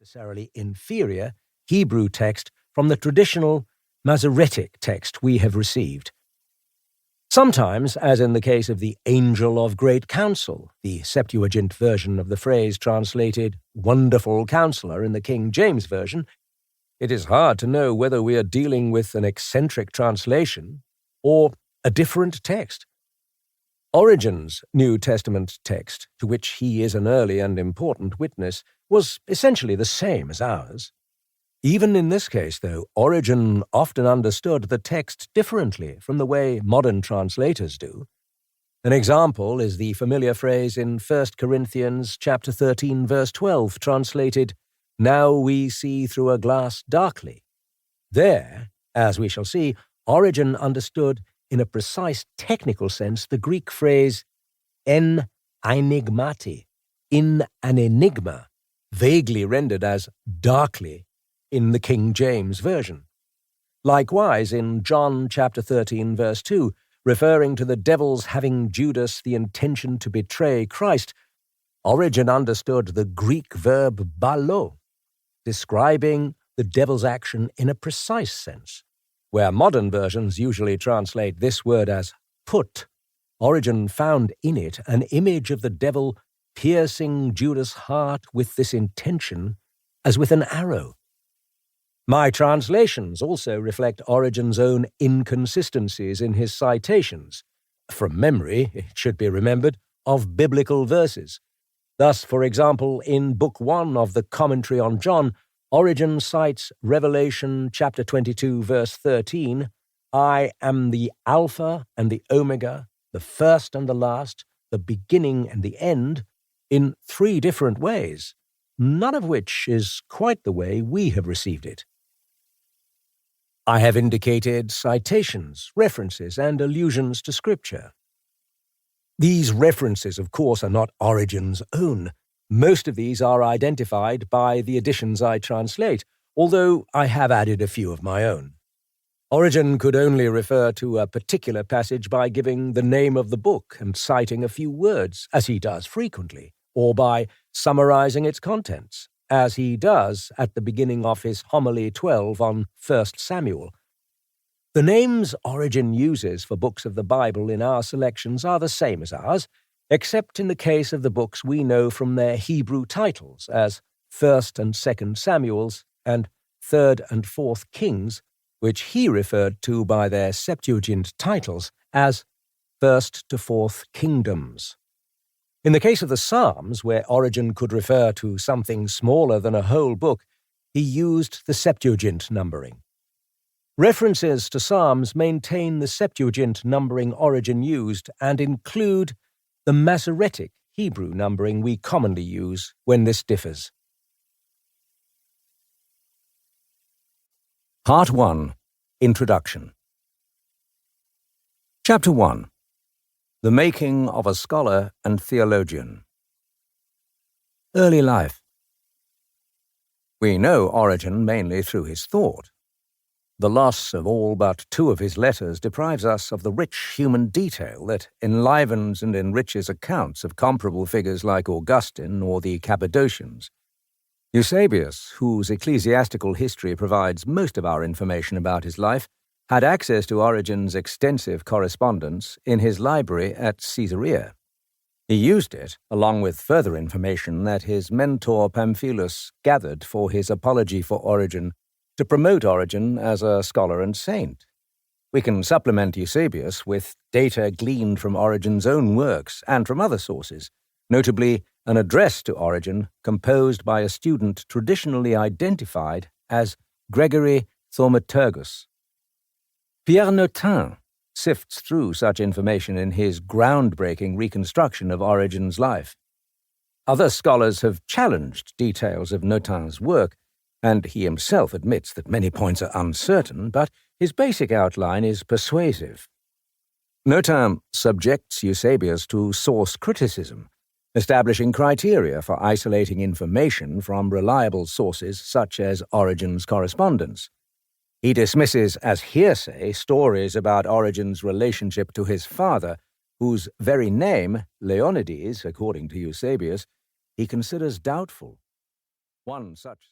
necessarily inferior Hebrew text from the traditional Masoretic text we have received. Sometimes, as in the case of the Angel of Great Counsel, the Septuagint version of the phrase translated Wonderful Counselor in the King James Version, it is hard to know whether we are dealing with an eccentric translation or a different text. Origen's New Testament text, to which he is an early and important witness, was essentially the same as ours. Even in this case, though, Origen often understood the text differently from the way modern translators do. An example is the familiar phrase in 1 Corinthians chapter 13, verse 12, translated, "Now we see through a glass darkly." There, as we shall see, Origen understood in a precise technical sense the Greek phrase en enigmati, in an enigma, vaguely rendered as darkly in the King James Version. Likewise, in John chapter 13, verse 2, referring to the devil's having Judas the intention to betray Christ, Origen understood the Greek verb balo, describing the devil's action in a precise sense. Where modern versions usually translate this word as put, Origen found in it an image of the devil piercing Judas' heart with this intention as with an arrow. My translations also reflect Origen's own inconsistencies in his citations, from memory, it should be remembered, of biblical verses. Thus, for example, in Book 1 of the Commentary on John, Origen cites Revelation chapter 22, verse 13, "I am the Alpha and the Omega, the first and the last, the beginning and the end," in 3 different ways, none of which is quite the way we have received it. I have indicated citations, references, and allusions to Scripture. These references, of course, are not Origen's own. Most of these are identified by the editions I translate, although I have added a few of my own. Origen could only refer to a particular passage by giving the name of the book and citing a few words, as he does frequently, or by summarizing its contents, as he does at the beginning of his Homily 12 on 1 Samuel. The names Origen uses for books of the Bible in our selections are the same as ours, except in the case of the books we know from their Hebrew titles as 1 and 2 Samuels and 3 and 4 Kings, which he referred to by their Septuagint titles as 1 to 4 Kingdoms. In the case of the Psalms, where Origen could refer to something smaller than a whole book, he used the Septuagint numbering. References to Psalms maintain the Septuagint numbering Origen used and include the Masoretic Hebrew numbering we commonly use when this differs. Part 1. Introduction. Chapter 1. The Making of a Scholar and Theologian. Early life. We know Origen mainly through his thought. The loss of all but 2 of his letters deprives us of the rich human detail that enlivens and enriches accounts of comparable figures like Augustine or the Cappadocians. Eusebius, whose ecclesiastical history provides most of our information about his life, had access to Origen's extensive correspondence in his library at Caesarea. He used it, along with further information that his mentor Pamphilus gathered for his apology for Origen, to promote Origen as a scholar and saint. We can supplement Eusebius with data gleaned from Origen's own works and from other sources, notably an address to Origen composed by a student traditionally identified as Gregory Thaumaturgus. Pierre Notin sifts through such information in his groundbreaking reconstruction of Origen's life. Other scholars have challenged details of Notin's work, and he himself admits that many points are uncertain, but his basic outline is persuasive. Notin subjects Eusebius to source criticism, establishing criteria for isolating information from reliable sources such as Origen's correspondence. He dismisses as hearsay stories about Origen's relationship to his father, whose very name, Leonides, according to Eusebius, he considers doubtful. One such